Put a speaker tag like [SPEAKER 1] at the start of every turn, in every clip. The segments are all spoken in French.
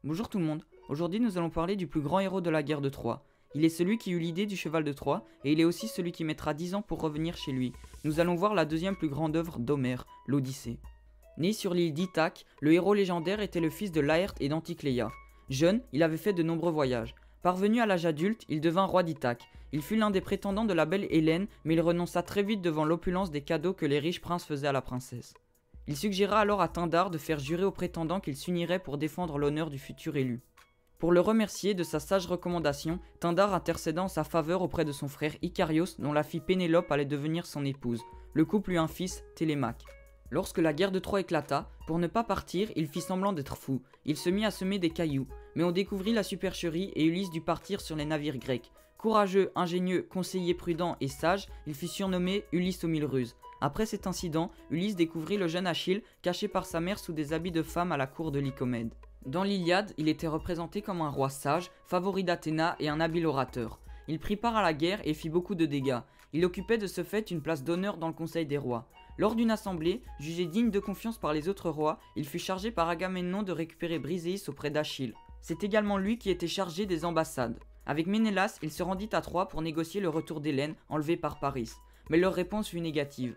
[SPEAKER 1] Bonjour tout le monde, aujourd'hui nous allons parler du plus grand héros de la guerre de Troie. Il est celui qui eut l'idée du cheval de Troie, et il est aussi celui qui mettra 10 ans pour revenir chez lui. Nous allons voir la deuxième plus grande œuvre d'Homère, l'Odyssée. Né sur l'île d'Ithaque, le héros légendaire était le fils de Laërte et d'Anticléia. Jeune, il avait fait de nombreux voyages. Parvenu à l'âge adulte, il devint roi d'Ithaque. Il fut l'un des prétendants de la belle Hélène, mais il renonça très vite devant l'opulence des cadeaux que les riches princes faisaient à la princesse. Il suggéra alors à Pindare de faire jurer aux prétendants qu'il s'unirait pour défendre l'honneur du futur élu. Pour le remercier de sa sage recommandation, Pindare intercéda en sa faveur auprès de son frère Icarios, dont la fille Pénélope allait devenir son épouse. Le couple eut un fils, Télémaque. Lorsque la guerre de Troie éclata, pour ne pas partir, il fit semblant d'être fou. Il se mit à semer des cailloux, mais on découvrit la supercherie et Ulysse dut partir sur les navires grecs. Courageux, ingénieux, conseiller prudent et sage, il fut surnommé Ulysse aux 1000 ruses. Après cet incident, Ulysse découvrit le jeune Achille caché par sa mère sous des habits de femme à la cour de Lycomède. Dans l'Iliade, il était représenté comme un roi sage, favori d'Athéna et un habile orateur. Il prit part à la guerre et fit beaucoup de dégâts. Il occupait de ce fait une place d'honneur dans le conseil des rois. Lors d'une assemblée, jugé digne de confiance par les autres rois, il fut chargé par Agamemnon de récupérer Briséis auprès d'Achille. C'est également lui qui était chargé des ambassades. Avec Ménélas, il se rendit à Troie pour négocier le retour d'Hélène, enlevée par Paris. Mais leur réponse fut négative.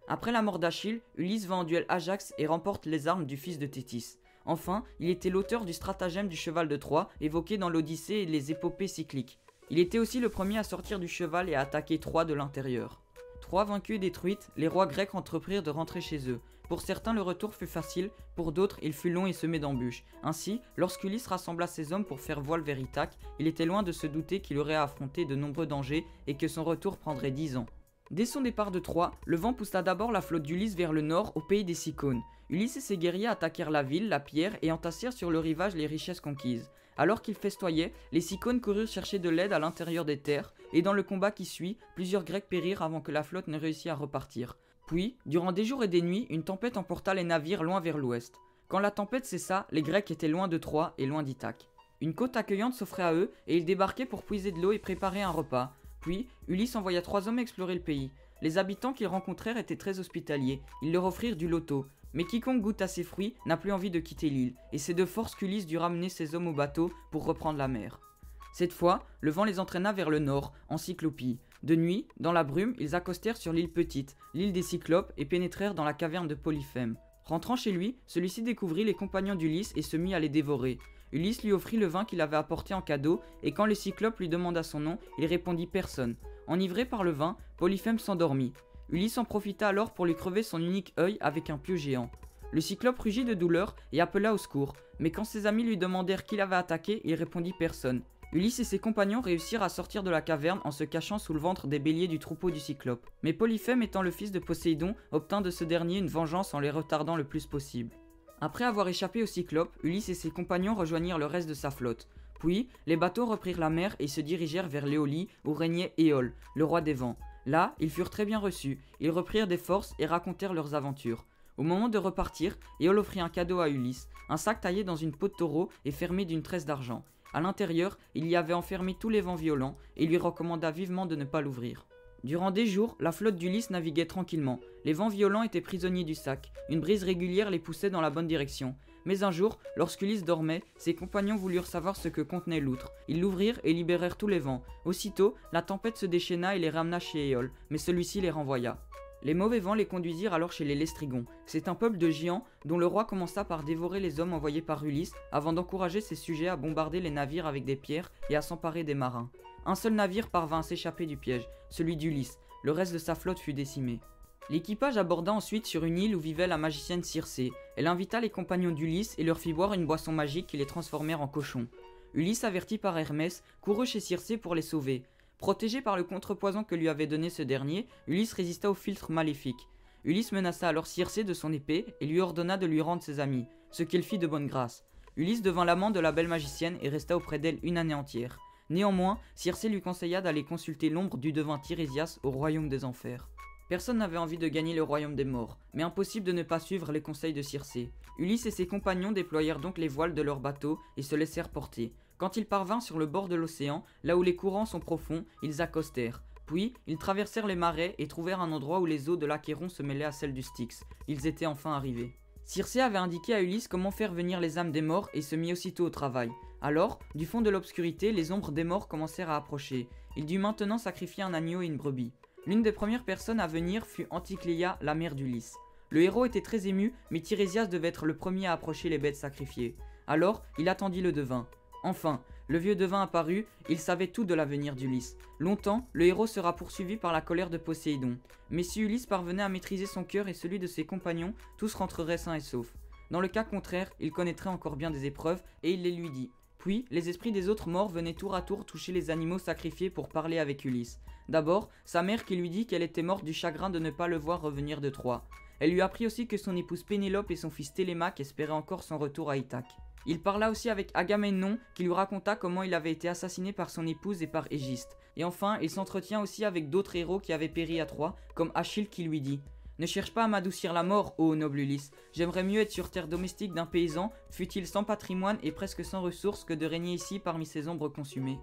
[SPEAKER 1] Après la mort d'Achille, Ulysse va en duel Ajax et remporte les armes du fils de Thétis. Enfin, il était l'auteur du stratagème du cheval de Troie, évoqué dans l'Odyssée et les épopées cycliques. Il était aussi le premier à sortir du cheval et à attaquer Troie de l'intérieur. Troie vaincue et détruite, les rois grecs entreprirent de rentrer chez eux. Pour certains, le retour fut facile, pour d'autres, il fut long et semé d'embûches. Ainsi, lorsqu'Ulysse rassembla ses hommes pour faire voile vers Ithaque, il était loin de se douter qu'il aurait à affronter de nombreux dangers et que son retour prendrait 10 ans. Dès son départ de Troie, le vent poussa d'abord la flotte d'Ulysse vers le nord, au pays des Cicones. Ulysse et ses guerriers attaquèrent la ville, la pierre, et entassèrent sur le rivage les richesses conquises. Alors qu'ils festoyaient, les Cicones coururent chercher de l'aide à l'intérieur des terres, et dans le combat qui suit, plusieurs Grecs périrent avant que la flotte ne réussît à repartir. Puis, durant des jours et des nuits, une tempête emporta les navires loin vers l'ouest. Quand la tempête cessa, les Grecs étaient loin de Troie et loin d'Ithaque. Une côte accueillante s'offrait à eux, et ils débarquaient pour puiser de l'eau et préparer un repas. Puis, Ulysse envoya 3 hommes explorer le pays. Les habitants qu'ils rencontrèrent étaient très hospitaliers, ils leur offrirent du loto. Mais quiconque goûte à ces fruits n'a plus envie de quitter l'île, et c'est de force qu'Ulysse dut ramener ses hommes au bateau pour reprendre la mer. Cette fois, le vent les entraîna vers le nord, en Cyclopie. De nuit, dans la brume, ils accostèrent sur l'île Petite, l'île des Cyclopes, et pénétrèrent dans la caverne de Polyphème. Rentrant chez lui, celui-ci découvrit les compagnons d'Ulysse et se mit à les dévorer. Ulysse lui offrit le vin qu'il avait apporté en cadeau, et quand le Cyclope lui demanda son nom, il répondit personne. Enivré par le vin, Polyphème s'endormit. Ulysse en profita alors pour lui crever son unique œil avec un pieu géant. Le Cyclope rugit de douleur et appela au secours, mais quand ses amis lui demandèrent qui l'avait attaqué, il répondit personne. Ulysse et ses compagnons réussirent à sortir de la caverne en se cachant sous le ventre des béliers du troupeau du Cyclope. Mais Polyphème, étant le fils de Poséidon, obtint de ce dernier une vengeance en les retardant le plus possible. Après avoir échappé au Cyclope, Ulysse et ses compagnons rejoignirent le reste de sa flotte. Puis, les bateaux reprirent la mer et se dirigèrent vers l'Éolie où régnait Éole, le roi des vents. Là, ils furent très bien reçus, ils reprirent des forces et racontèrent leurs aventures. Au moment de repartir, Éole offrit un cadeau à Ulysse, un sac taillé dans une peau de taureau et fermé d'une tresse d'argent. À l'intérieur, il y avait enfermé tous les vents violents et lui recommanda vivement de ne pas l'ouvrir. Durant des jours, la flotte d'Ulysse naviguait tranquillement. Les vents violents étaient prisonniers du sac. Une brise régulière les poussait dans la bonne direction. Mais un jour, lorsqu'Ulysse dormait, ses compagnons voulurent savoir ce que contenait l'outre. Ils l'ouvrirent et libérèrent tous les vents. Aussitôt, la tempête se déchaîna et les ramena chez Éole, mais celui-ci les renvoya. Les mauvais vents les conduisirent alors chez les Lestrygons. C'est un peuple de géants dont le roi commença par dévorer les hommes envoyés par Ulysse avant d'encourager ses sujets à bombarder les navires avec des pierres et à s'emparer des marins. Un seul navire parvint à s'échapper du piège, celui d'Ulysse. Le reste de sa flotte fut décimé. L'équipage aborda ensuite sur une île où vivait la magicienne Circé. Elle invita les compagnons d'Ulysse et leur fit boire une boisson magique qui les transformèrent en cochons. Ulysse, averti par Hermès, courut chez Circé pour les sauver. Protégé par le contrepoison que lui avait donné ce dernier, Ulysse résista au filtre maléfique. Ulysse menaça alors Circé de son épée et lui ordonna de lui rendre ses amis, ce qu'elle fit de bonne grâce. Ulysse devint l'amant de la belle magicienne et resta auprès d'elle une année entière. Néanmoins, Circé lui conseilla d'aller consulter l'ombre du devin Tirésias au royaume des enfers. Personne n'avait envie de gagner le royaume des morts, mais impossible de ne pas suivre les conseils de Circé. Ulysse et ses compagnons déployèrent donc les voiles de leur bateau et se laissèrent porter. Quand ils parvinrent sur le bord de l'océan, là où les courants sont profonds, ils accostèrent. Puis, ils traversèrent les marais et trouvèrent un endroit où les eaux de l'Achéron se mêlaient à celles du Styx. Ils étaient enfin arrivés. Circé avait indiqué à Ulysse comment faire venir les âmes des morts et se mit aussitôt au travail. Alors, du fond de l'obscurité, les ombres des morts commencèrent à approcher. Il dut maintenant sacrifier un agneau et une brebis. L'une des premières personnes à venir fut Anticléa, la mère d'Ulysse. Le héros était très ému, mais Tirésias devait être le premier à approcher les bêtes sacrifiées. Alors, il attendit le devin. Enfin, le vieux devin apparut, il savait tout de l'avenir d'Ulysse. Longtemps, le héros sera poursuivi par la colère de Poséidon. Mais si Ulysse parvenait à maîtriser son cœur et celui de ses compagnons, tous rentreraient sains et saufs. Dans le cas contraire, il connaîtrait encore bien des épreuves, et il les lui dit. Puis, les esprits des autres morts venaient tour à tour toucher les animaux sacrifiés pour parler avec Ulysse. D'abord, sa mère qui lui dit qu'elle était morte du chagrin de ne pas le voir revenir de Troie. Elle lui apprit aussi que son épouse Pénélope et son fils Télémaque espéraient encore son retour à Ithaque. Il parla aussi avec Agamemnon qui lui raconta comment il avait été assassiné par son épouse et par Égiste. Et enfin, il s'entretient aussi avec d'autres héros qui avaient péri à Troie, comme Achille qui lui dit « Ne cherche pas à m'adoucir la mort, ô noble Ulysse. J'aimerais mieux être sur terre domestique d'un paysan, fût-il sans patrimoine et presque sans ressources, que de régner ici parmi ces ombres consumées. »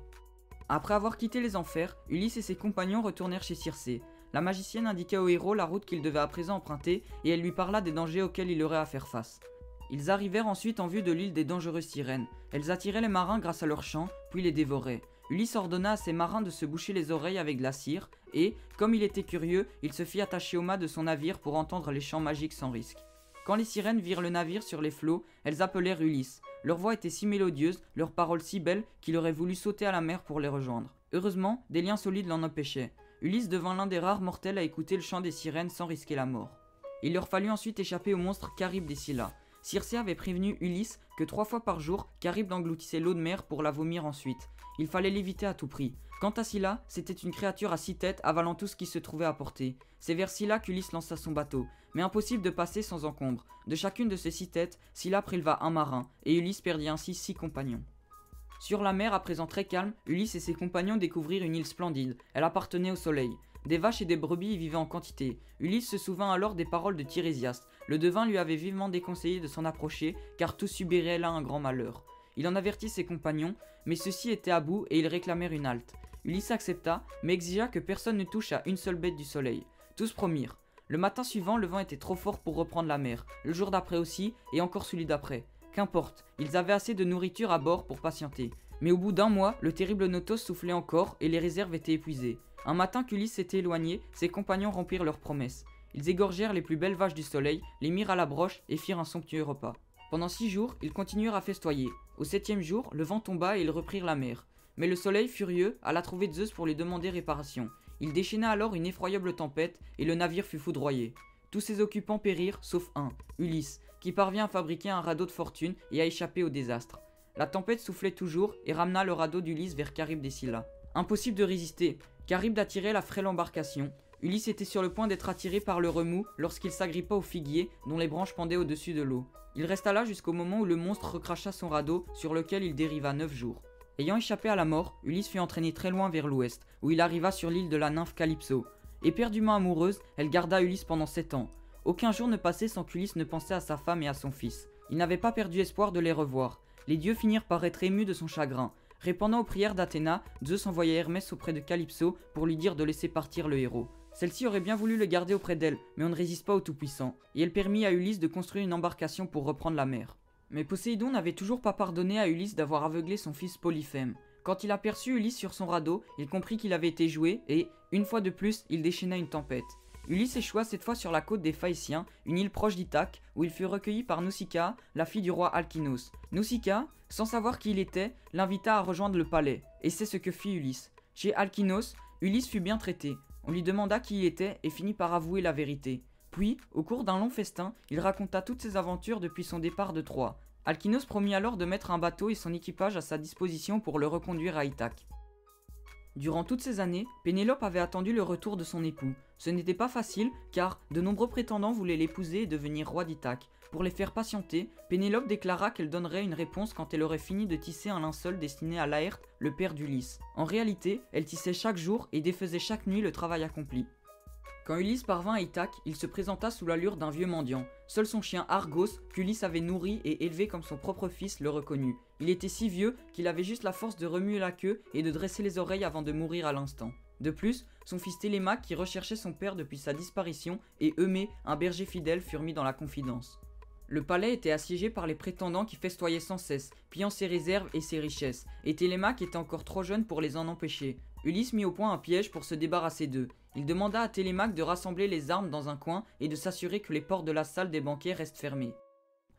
[SPEAKER 1] Après avoir quitté les enfers, Ulysse et ses compagnons retournèrent chez Circé. La magicienne indiqua au héros la route qu'il devait à présent emprunter et elle lui parla des dangers auxquels il aurait à faire face. Ils arrivèrent ensuite en vue de l'île des dangereuses sirènes. Elles attiraient les marins grâce à leur chant, puis les dévoraient. Ulysse ordonna à ses marins de se boucher les oreilles avec de la cire, et, comme il était curieux, il se fit attacher au mât de son navire pour entendre les chants magiques sans risque. Quand les sirènes virent le navire sur les flots, elles appelèrent Ulysse. Leur voix était si mélodieuse, leurs paroles si belles, qu'il aurait voulu sauter à la mer pour les rejoindre. Heureusement, des liens solides l'en empêchaient. Ulysse devint l'un des rares mortels à écouter le chant des sirènes sans risquer la mort. Il leur fallut ensuite échapper au monstre Charybde des Scylla. Circé avait prévenu Ulysse que 3 fois par jour, Charybde engloutissait l'eau de mer pour la vomir ensuite. Il fallait l'éviter à tout prix. Quant à Scylla, c'était une créature à 6 têtes avalant tout ce qui se trouvait à portée. C'est vers Scylla qu'Ulysse lança son bateau, mais impossible de passer sans encombre. De chacune de ces 6 têtes, Scylla préleva un marin, et Ulysse perdit ainsi 6 compagnons. Sur la mer, à présent très calme, Ulysse et ses compagnons découvrirent une île splendide. Elle appartenait au soleil. Des vaches et des brebis y vivaient en quantité. Ulysse se souvint alors des paroles de Tirésias. Le devin lui avait vivement déconseillé de s'en approcher, car tous subiraient là un grand malheur. Il en avertit ses compagnons, mais ceux-ci étaient à bout et ils réclamèrent une halte. Ulysse accepta, mais exigea que personne ne touche à une seule bête du soleil. Tous promirent. Le matin suivant, le vent était trop fort pour reprendre la mer, le jour d'après aussi, et encore celui d'après. Qu'importe, ils avaient assez de nourriture à bord pour patienter. Mais au bout d'un mois, le terrible Notos soufflait encore et les réserves étaient épuisées. Un matin qu'Ulysse s'était éloigné, ses compagnons remplirent leurs promesses. Ils égorgèrent les plus belles vaches du soleil, les mirent à la broche et firent un somptueux repas. Pendant 6 jours, ils continuèrent à festoyer. Au 7e jour, le vent tomba et ils reprirent la mer. Mais le soleil, furieux, alla trouver Zeus pour lui demander réparation. Il déchaîna alors une effroyable tempête et le navire fut foudroyé. Tous ses occupants périrent, sauf un, Ulysse, qui parvint à fabriquer un radeau de fortune et à échapper au désastre. La tempête soufflait toujours et ramena le radeau d'Ulysse vers Charybde des Scylla. Impossible de résister, Charybde attirait la frêle embarcation. Ulysse était sur le point d'être attiré par le remous lorsqu'il s'agrippa au figuier dont les branches pendaient au-dessus de l'eau. Il resta là jusqu'au moment où le monstre recracha son radeau sur lequel il dériva 9 jours. Ayant échappé à la mort, Ulysse fut entraîné très loin vers l'ouest, où il arriva sur l'île de la nymphe Calypso. Éperdument amoureuse, elle garda Ulysse pendant 7 ans. Aucun jour ne passait sans qu'Ulysse ne pensait à sa femme et à son fils. Il n'avait pas perdu espoir de les revoir. Les dieux finirent par être émus de son chagrin. Répondant aux prières d'Athéna, Zeus envoya Hermès auprès de Calypso pour lui dire de laisser partir le héros. Celle-ci aurait bien voulu le garder auprès d'elle, mais on ne résiste pas au Tout-Puissant, et elle permit à Ulysse de construire une embarcation pour reprendre la mer. Mais Poséidon n'avait toujours pas pardonné à Ulysse d'avoir aveuglé son fils Polyphème. Quand il aperçut Ulysse sur son radeau, il comprit qu'il avait été joué et, une fois de plus, il déchaîna une tempête. Ulysse échoua cette fois sur la côte des Phaéciens, une île proche d'Ithaque, où il fut recueilli par Nausicaa, la fille du roi Alkinoos. Nausicaa, sans savoir qui il était, l'invita à rejoindre le palais, et c'est ce que fit Ulysse. Chez Alkinoos, Ulysse fut bien traité. On lui demanda qui il était et finit par avouer la vérité. Puis, au cours d'un long festin, il raconta toutes ses aventures depuis son départ de Troie. Alkinoos promit alors de mettre un bateau et son équipage à sa disposition pour le reconduire à Ithaque. Durant toutes ces années, Pénélope avait attendu le retour de son époux. Ce n'était pas facile, car de nombreux prétendants voulaient l'épouser et devenir roi d'Ithaque. Pour les faire patienter, Pénélope déclara qu'elle donnerait une réponse quand elle aurait fini de tisser un linceul destiné à Laërte, le père d'Ulysse. En réalité, elle tissait chaque jour et défaisait chaque nuit le travail accompli. Quand Ulysse parvint à Ithaque, il se présenta sous l'allure d'un vieux mendiant. Seul son chien Argos, qu'Ulysse avait nourri et élevé comme son propre fils, le reconnut. Il était si vieux qu'il avait juste la force de remuer la queue et de dresser les oreilles avant de mourir à l'instant. De plus, son fils Télémaque, qui recherchait son père depuis sa disparition, et Eumée, un berger fidèle, furent mis dans la confidence. Le palais était assiégé par les prétendants qui festoyaient sans cesse, pillant ses réserves et ses richesses, et Télémaque était encore trop jeune pour les en empêcher. Ulysse mit au point un piège pour se débarrasser d'eux. Il demanda à Télémaque de rassembler les armes dans un coin et de s'assurer que les portes de la salle des banquets restent fermées.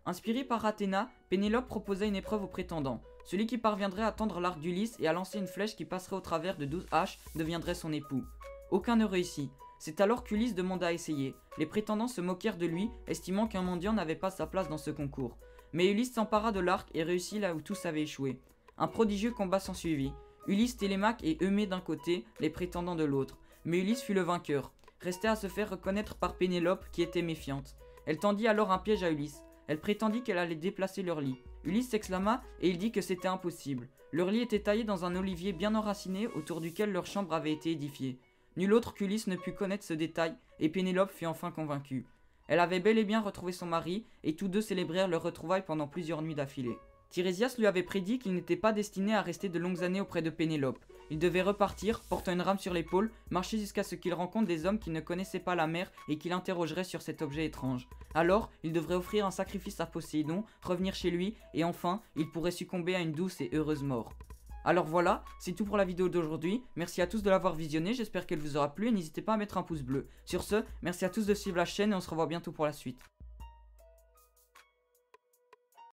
[SPEAKER 1] Inspirée par Athéna, Pénélope proposa une épreuve aux prétendants. Celui qui parviendrait à tendre l'arc d'Ulysse et à lancer une flèche qui passerait au travers de 12 haches deviendrait son époux. Aucun ne réussit. C'est alors qu'Ulysse demanda à essayer. Les prétendants se moquèrent de lui, estimant qu'un mendiant n'avait pas sa place dans ce concours. Mais Ulysse s'empara de l'arc et réussit là où tous avaient échoué. Un prodigieux combat s'ensuivit. Ulysse, Télémaque et Eumée d'un côté, les prétendants de l'autre. Mais Ulysse fut le vainqueur. Restait à se faire reconnaître par Pénélope qui était méfiante. Elle tendit alors un piège à Ulysse. Elle prétendit qu'elle allait déplacer leur lit. Ulysse s'exclama et il dit que c'était impossible. Leur lit était taillé dans un olivier bien enraciné autour duquel leur chambre avait été édifiée. Nul autre qu'Ulysse ne put connaître ce détail et Pénélope fut enfin convaincue. Elle avait bel et bien retrouvé son mari et tous deux célébrèrent leur retrouvaille pendant plusieurs nuits d'affilée. Tirésias lui avait prédit qu'il n'était pas destiné à rester de longues années auprès de Pénélope. Il devait repartir, portant une rame sur l'épaule, marcher jusqu'à ce qu'il rencontre des hommes qui ne connaissaient pas la mer et qui l'interrogeraient sur cet objet étrange. Alors, il devrait offrir un sacrifice à Poséidon, revenir chez lui, et enfin, il pourrait succomber à une douce et heureuse mort. Alors voilà, c'est tout pour la vidéo d'aujourd'hui. Merci à tous de l'avoir visionné, j'espère qu'elle vous aura plu et n'hésitez pas à mettre un pouce bleu. Sur ce, merci à tous de suivre la chaîne et on se revoit bientôt pour la suite.